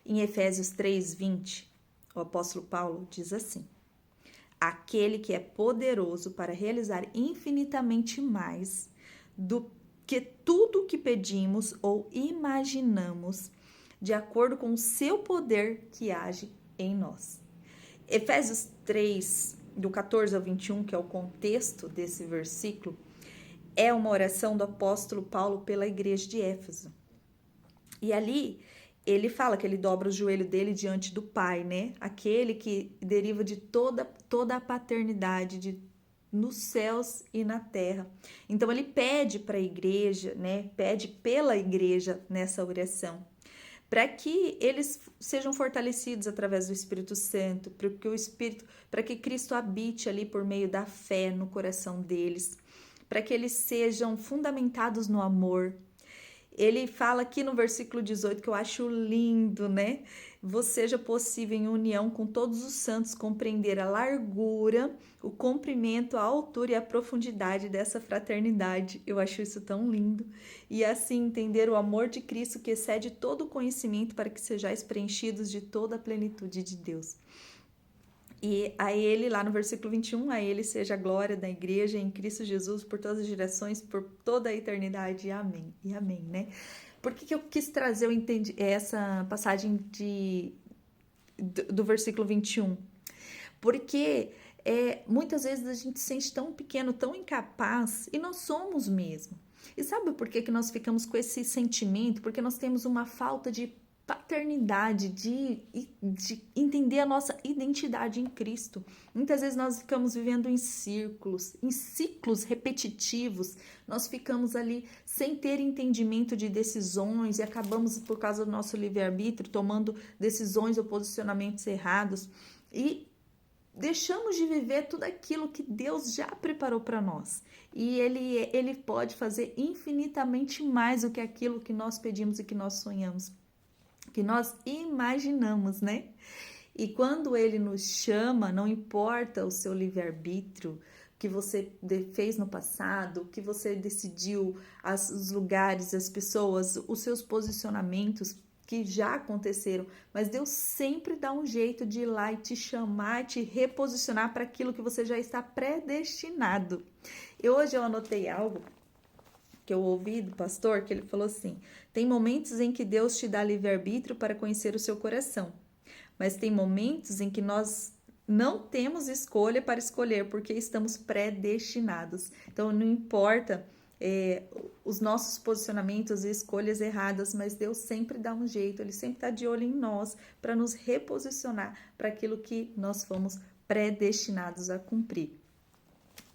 Em Efésios 3:20, o apóstolo Paulo diz assim: aquele que é poderoso para realizar infinitamente mais do que tudo que pedimos ou imaginamos, de acordo com o seu poder que age em nós. Efésios 3, do 14 ao 21, que é o contexto desse versículo, é uma oração do apóstolo Paulo pela igreja de Éfeso. E ali ele fala que ele dobra o joelho dele diante do Pai, né? Aquele que deriva de toda a paternidade nos céus e na terra. Então ele pede para a igreja, né? Pede pela igreja nessa oração, para que eles sejam fortalecidos através do Espírito Santo, para que Cristo habite ali por meio da fé no coração deles, para que eles sejam fundamentados no amor. Ele fala aqui no versículo 18, que eu acho lindo, né? Seja possível, em união com todos os santos, compreender a largura, o comprimento, a altura e a profundidade dessa fraternidade. Eu acho isso tão lindo. E assim entender o amor de Cristo que excede todo o conhecimento, para que sejais preenchidos de toda a plenitude de Deus. E a ele, lá no versículo 21, a ele seja a glória da igreja em Cristo Jesus por todas as gerações, por toda a eternidade. Amém. E amém, né? Por que eu quis trazer essa passagem do versículo 21? Porque muitas vezes a gente se sente tão pequeno, tão incapaz, e nós somos mesmo. E sabe por que nós ficamos com esse sentimento? Porque nós temos uma falta de paternidade, de entender a nossa identidade em Cristo. Muitas vezes nós ficamos vivendo em ciclos repetitivos, nós ficamos ali sem ter entendimento de decisões e acabamos, por causa do nosso livre-arbítrio, tomando decisões ou posicionamentos errados e deixamos de viver tudo aquilo que Deus já preparou para nós. E ele pode fazer infinitamente mais do que aquilo que nós pedimos e que nós sonhamos, que nós imaginamos, né? E quando ele nos chama, não importa o seu livre-arbítrio, o que você fez no passado, o que você decidiu, os lugares, as pessoas, os seus posicionamentos que já aconteceram, mas Deus sempre dá um jeito de ir lá e te chamar, te reposicionar para aquilo que você já está predestinado. E hoje eu anotei algo que eu ouvi do pastor, que ele falou assim: tem momentos em que Deus te dá livre-arbítrio para conhecer o seu coração, mas tem momentos em que nós não temos escolha para escolher, porque estamos predestinados. Então não importa os nossos posicionamentos e escolhas erradas, mas Deus sempre dá um jeito, Ele sempre está de olho em nós para nos reposicionar para aquilo que nós fomos predestinados a cumprir.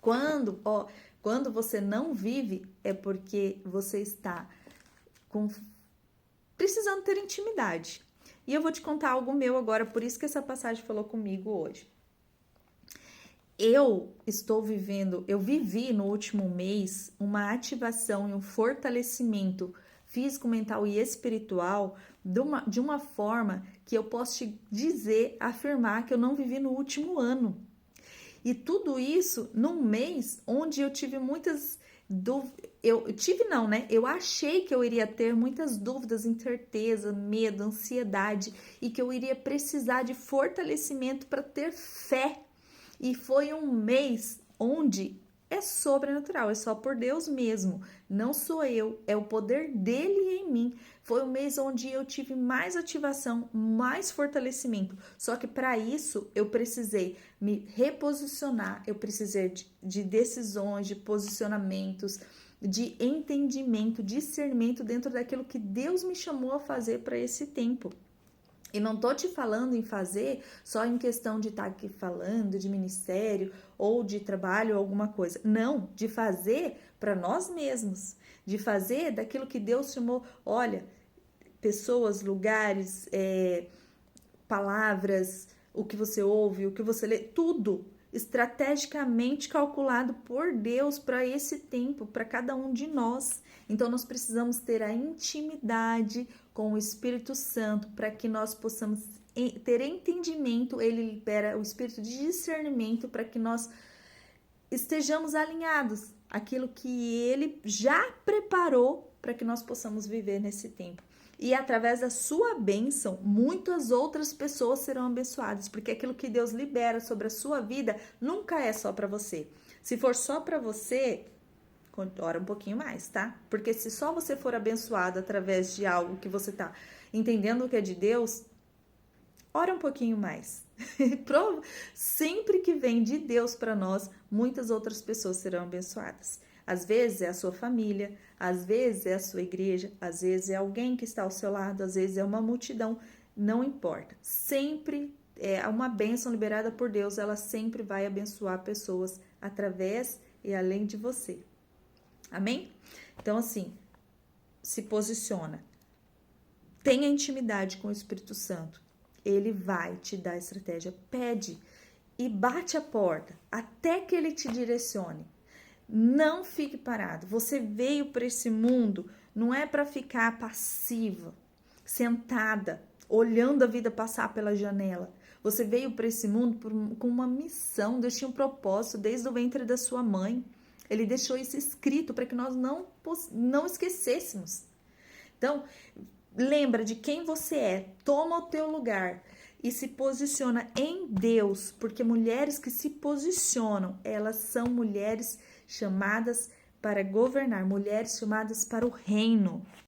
Quando você não vive, é porque você está precisando ter intimidade. E eu vou te contar algo meu agora, por isso que essa passagem falou comigo hoje. Eu vivi no último mês uma ativação e um fortalecimento físico, mental e espiritual de uma forma que eu posso te dizer, afirmar que eu não vivi no último ano. E tudo isso num mês onde eu tive muitas dúvidas. Eu achei que eu iria ter muitas dúvidas, incerteza, medo, ansiedade e que eu iria precisar de fortalecimento para ter fé. E foi um mês onde é sobrenatural, é só por Deus mesmo, não sou eu, é o poder dele em mim. Foi um mês onde eu tive mais ativação, mais fortalecimento, só que para isso eu precisei me reposicionar, eu precisei de decisões, de posicionamentos, de entendimento, discernimento dentro daquilo que Deus me chamou a fazer para esse tempo. E não tô te falando em fazer só em questão de estar aqui falando de ministério ou de trabalho ou alguma coisa. Não, de fazer para nós mesmos. De fazer daquilo que Deus chamou. Olha, pessoas, lugares, palavras, o que você ouve, o que você lê, tudo estrategicamente calculado por Deus para esse tempo, para cada um de nós. Então nós precisamos ter a intimidade com o Espírito Santo para que nós possamos ter entendimento. Ele libera o espírito de discernimento para que nós estejamos alinhados àquilo que ele já preparou para que nós possamos viver nesse tempo. E através da sua bênção, muitas outras pessoas serão abençoadas, porque aquilo que Deus libera sobre a sua vida nunca é só para você. Se for só para você, ora um pouquinho mais, tá? Porque se só você for abençoado através de algo que você tá entendendo que é de Deus, ora um pouquinho mais. Sempre que vem de Deus para nós, muitas outras pessoas serão abençoadas. Às vezes é a sua família, às vezes é a sua igreja, às vezes é alguém que está ao seu lado, às vezes é uma multidão, não importa. Sempre é uma bênção liberada por Deus, ela sempre vai abençoar pessoas através e além de você. Amém? Então, assim, se posiciona. Tenha intimidade com o Espírito Santo. Ele vai te dar estratégia. Pede e bate a porta até que ele te direcione. Não fique parado. Você veio para esse mundo, não é para ficar passiva, sentada, olhando a vida passar pela janela. Você veio para esse mundo com uma missão. Deus tinha um propósito desde o ventre da sua mãe. Ele deixou isso escrito para que nós não esquecêssemos. Então, lembra de quem você é, toma o teu lugar e se posiciona em Deus, porque mulheres que se posicionam, elas são mulheres chamadas para governar, mulheres chamadas para o reino.